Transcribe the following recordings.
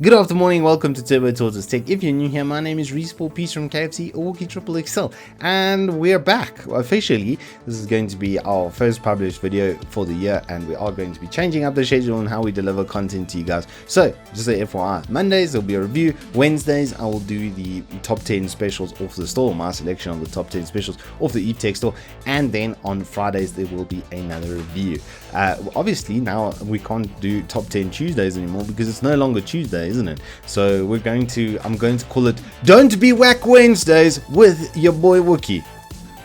Good afternoon, welcome to Turbo Tortise Tech. If you're new here, my name is RYZEN Piece from KFC Walkie Triple XL, and we're back officially. This is going to be our first published video for the year, and we are going to be changing up the schedule and how we deliver content to you guys. So, just a FYI, Mondays there'll be a review, Wednesdays I will do the top 10 specials off the store, my selection of the top 10 specials off the Evetech store, and then on Fridays there will be another review. Obviously now we can't do top 10 Tuesdays anymore because it's no longer Tuesday, isn't it? So I'm going to call it Don't Be Wack Wednesdays with your boy Wookie.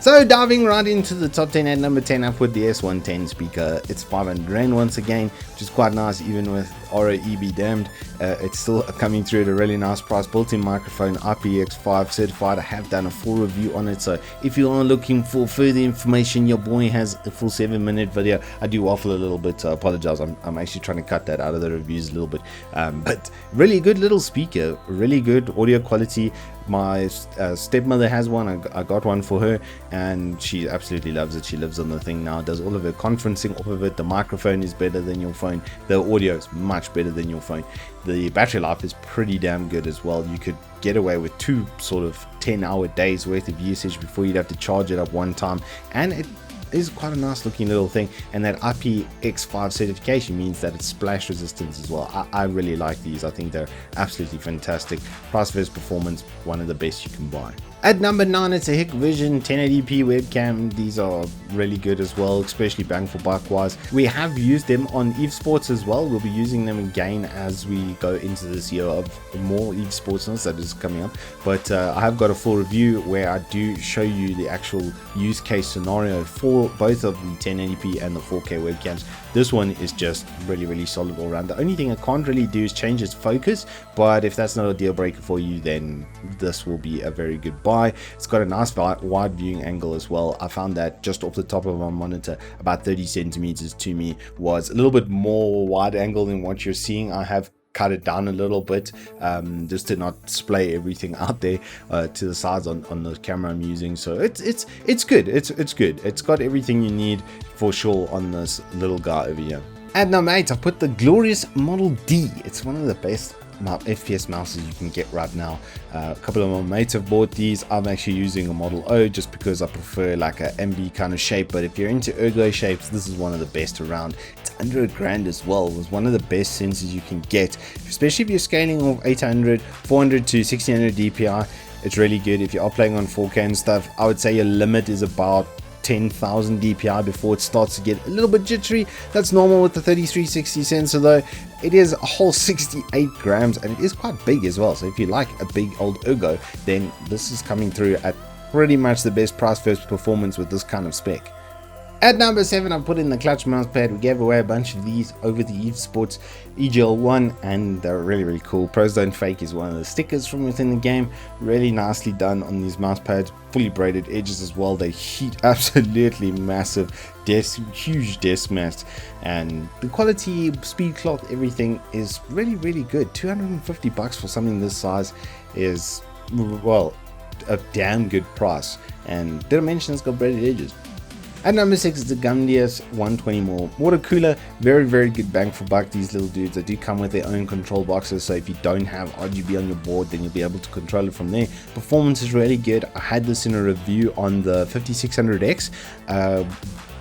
So diving right into the top 10, at number 10 I put the S110 speaker. It's 500 Rand once again, which is quite nice. Even with ROE damned, it's still coming through at a really nice price. Built-in microphone, IPX5 certified. I have done a full review on it, so if you are looking for further information, your boy has a full 7-minute video. I do waffle a little bit, so I apologize. I'm actually trying to cut that out of the reviews a little bit, but really good little speaker, really good audio quality. My stepmother has one. I got one for her and she absolutely loves it. She lives on the thing now, does all of her conferencing off of it. The microphone is better than your phone, the audio is much better than your phone. The battery life is pretty damn good as well. You could get away with 2 sort of 10-hour days worth of usage before you'd have to charge it up one time, and it is quite a nice looking little thing. And that IPX5 certification means that it's splash resistance as well. I really like these. I think they're absolutely fantastic. Price versus performance, one of the best you can buy. At number 9, it's a Hikvision 1080p webcam. These are really good as well, especially bang for buck wise. We have used them on Esports as well. We'll be using them again as we go into this year of more Esports that is coming up. But I have got a full review where I do show you the actual use case scenario for both of the 1080p and the 4K webcams. This one is just really solid all around. The only thing I can't really do is change its focus, but if that's not a deal breaker for you, then this will be a very good buy. It's got a nice wide viewing angle as well. I found that just off the top of my monitor, about 30 centimeters to me was a little bit more wide angle than what you're seeing. I have cut it down a little bit just to not splay everything out there to the sides on the camera I'm using. So it's good. It's good. It's got everything you need for sure on this little guy over here. At number 8, I put the glorious Model D. It's one of the best FPS mouses you can get right now. A couple of my mates have bought these. I'm actually using a Model O just because I prefer like a MB kind of shape, but if you're into ergo shapes, this is one of the best around. It's under $1,000 as well. It was one of the best sensors you can get, especially if you're scaling off 800 400 to 1600 DPI. It's really good. If you are playing on 4K and stuff, I would say your limit is about 10,000 DPI before it starts to get a little bit jittery. That's normal with the 3360 sensor though. It is a whole 68 grams and it is quite big as well. So if you like a big old ergo, then this is coming through at pretty much the best price versus performance with this kind of spec. At number 7, I put in the clutch mousepad. We gave away a bunch of these over the Esports EGL1 and they're really cool. Pros Don't Fake is one of the stickers from within the game. Really nicely done on these mousepads. Fully braided edges as well. They heat absolutely massive, huge desk mats, and the quality, speed clock, everything is really good. $250 for something this size is, well, a damn good price. And did I mention it's got braided edges? At number 6 is the Gamdias 120mm water cooler. Very good bang for buck. These little dudes, they do come with their own control boxes, so if you don't have RGB on your board, then you'll be able to control it from there. Performance is really good. I had this in a review on the 5600X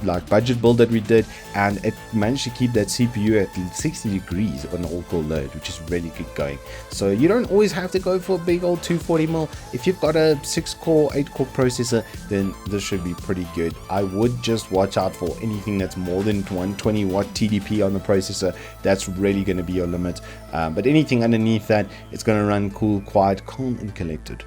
like budget build that we did, and it managed to keep that CPU at 60 degrees on all-core load, which is really good going. So you don't always have to go for a big old 240mm. If you've got a 6-core 8-core processor, then this should be pretty good. I would just watch out for anything that's more than 120 watt TDP on the processor. That's really going to be your limit, but anything underneath that, it's going to run cool, quiet, calm and collected.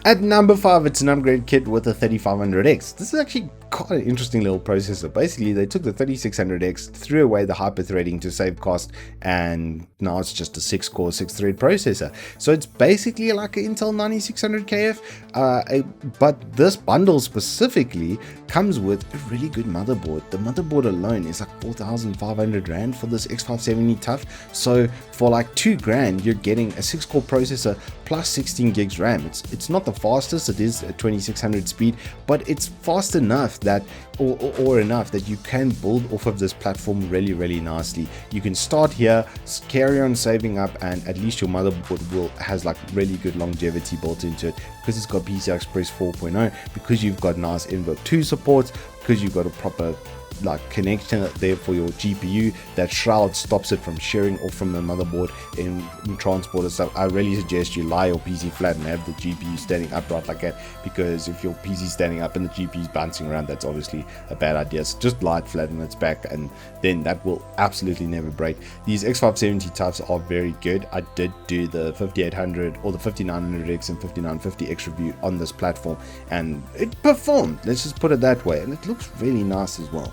At number 5, it's an upgrade kit with a 3500X. This is actually quite an interesting little processor. Basically, they took the 3600X, threw away the hyper-threading to save cost, and now it's just a 6-core, 6-thread processor. So it's basically like an Intel 9600KF, but this bundle specifically comes with a really good motherboard. The motherboard alone is like 4,500 Rand for this X570 Tough. So for like $2,000, you're getting a 6-core processor plus 16 gigs RAM. It's not the fastest, it is a 2600 speed, but it's fast enough that or enough that you can build off of this platform really nicely. You can start here, carry on saving up, and at least your motherboard has like really good longevity built into it, because it's got PCI Express 4.0, because you've got nice Invoke 2 support, because you've got a proper like connection there for your GPU. That shroud stops it from sharing off from the motherboard in transport and stuff. I really suggest you lie your PC flat and have the GPU standing upright like that, because if your PC is standing up and the GPU is bouncing around, that's obviously a bad idea. So just lie it flat on its back, and then that will absolutely never break. These X570 types are very good. I did do the 5800 or the 5900X and 5950X review on this platform, and it performed, let's just put it that way, and it looks really nice as well.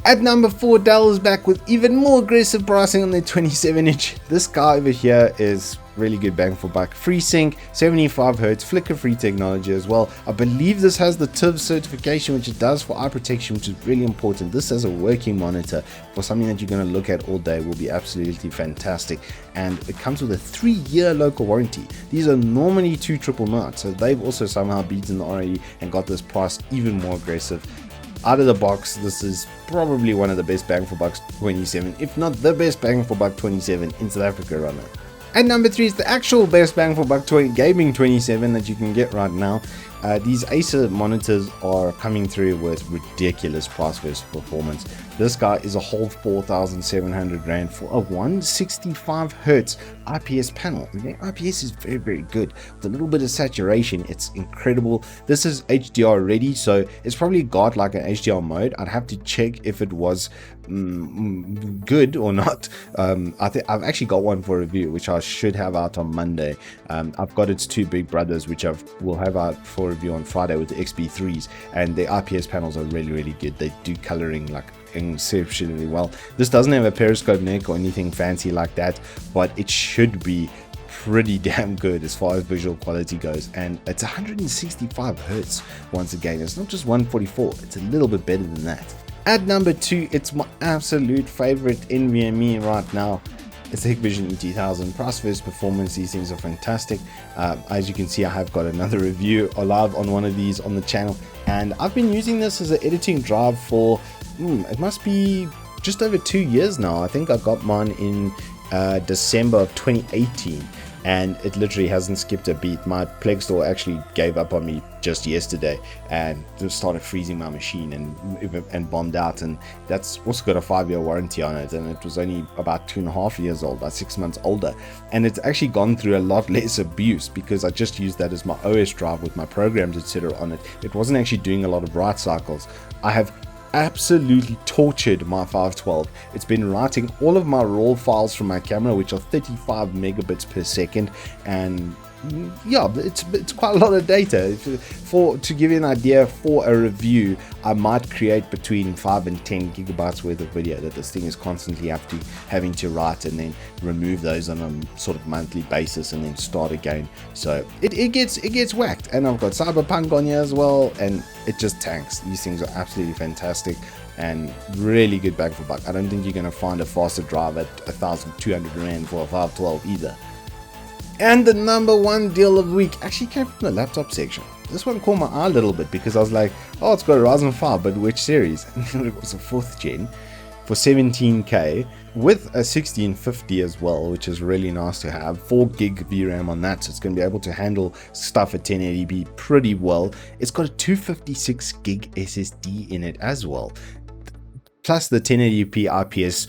At number 4, Dell is back with even more aggressive pricing on their 27-inch. This guy over here is really good bang for buck. FreeSync, 75Hz, flicker-free technology as well. I believe this has the TIV certification, which it does for eye protection, which is really important. This as a working monitor for something that you're going to look at all day will be absolutely fantastic. And it comes with a 3-year local warranty. These are normally 299, so they've also somehow beaten the RAE and got this price even more aggressive. Out of the box, this is probably one of the best bang for buck 27, if not the best bang for buck 27 in South Africa right now. And number 3 is the actual best bang for buck gaming 27 that you can get right now. These Acer monitors are coming through with ridiculous price versus performance. This guy is a whole 4,700 Rand for a 165Hz IPS panel. The IPS is very good. With a little bit of saturation, it's incredible. This is HDR ready, so it's probably got like an HDR mode. I'd have to check if it was good or not. I think I've actually got one for review, which I should have out on Monday. I've got its 2 big brothers, which will have out for review on Friday with the XB3s, and the IPS panels are really good. They do coloring like exceptionally well. This doesn't have a periscope neck or anything fancy like that, but it should be pretty damn good as far as visual quality goes. And it's 165Hz. Once again, it's not just 144, it's a little bit better than that. At number 2, it's my absolute favorite NVMe right now. It's the Hikvision E2000. Price versus performance, these things are fantastic. As you can see, I have got another review live on one of these on the channel, and I've been using this as an editing drive for it must be just over 2 years now. I think I got mine in December of 2018, and it literally hasn't skipped a beat. My Play Store actually gave up on me just yesterday and just started freezing my machine and bombed out, and that's also got a 5-year warranty on it, and it was only about 2.5 years old, about 6 months older, and it's actually gone through a lot less abuse because I just used that as my OS drive with my programs etc. on it. It wasn't actually doing a lot of write cycles. I have absolutely tortured my 512. It's been writing all of my raw files from my camera, which are 35 megabits per second, and yeah, it's quite a lot of data. To give you an idea, for a review, I might create between 5 and 10 gigabytes worth of video that this thing is constantly having to write, and then remove those on a sort of monthly basis, and then start again. So it gets whacked. And I've got Cyberpunk on here as well, and it just tanks. These things are absolutely fantastic and really good bang for buck. I don't think you're going to find a faster drive at 1,200 Rand for a 512 either. And the number 1 deal of the week actually came from the laptop section. This one caught my eye a little bit because I was like, oh, it's got a RYZEN 5, but which series? And it was a 4th gen for 17k with a 1650 as well, which is really nice to have. 4 gig VRAM on that, so it's going to be able to handle stuff at 1080p pretty well. It's got a 256 gig SSD in it as well. Plus the 1080p IPS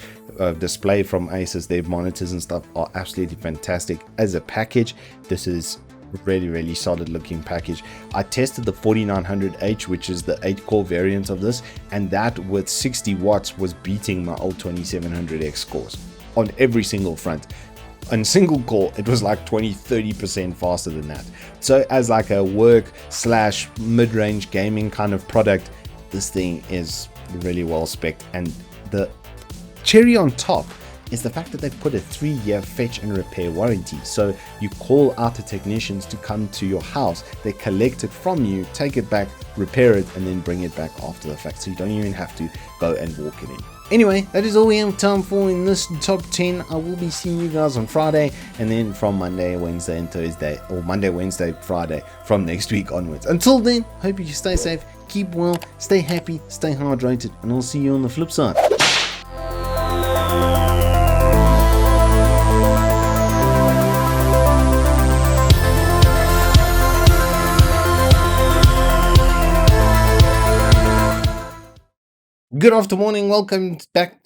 display from ASUS. Their monitors and stuff are absolutely fantastic as a package. This is really solid looking package. I tested the 4900H, which is the 8-core variant of this, and that with 60 watts was beating my old 2700X scores on every single front. On single core, it was like 20-30% faster than that. So as like a work / mid-range gaming kind of product, this thing is really well spec'd. And the cherry on top is the fact that they've put a 3-year fetch and repair warranty. So you call out the technicians to come to your house, they collect it from you, take it back, repair it, and then bring it back after the fact. So you don't even have to go and walk it in. Anyway, that is all we have time for in this top 10. I will be seeing you guys on Friday, and then from Monday, Wednesday, and Thursday, or Monday, Wednesday, Friday, from next week onwards. Until then, hope you stay safe, keep well, stay happy, stay hydrated, and I'll see you on the flip side. Good afternoon, welcome back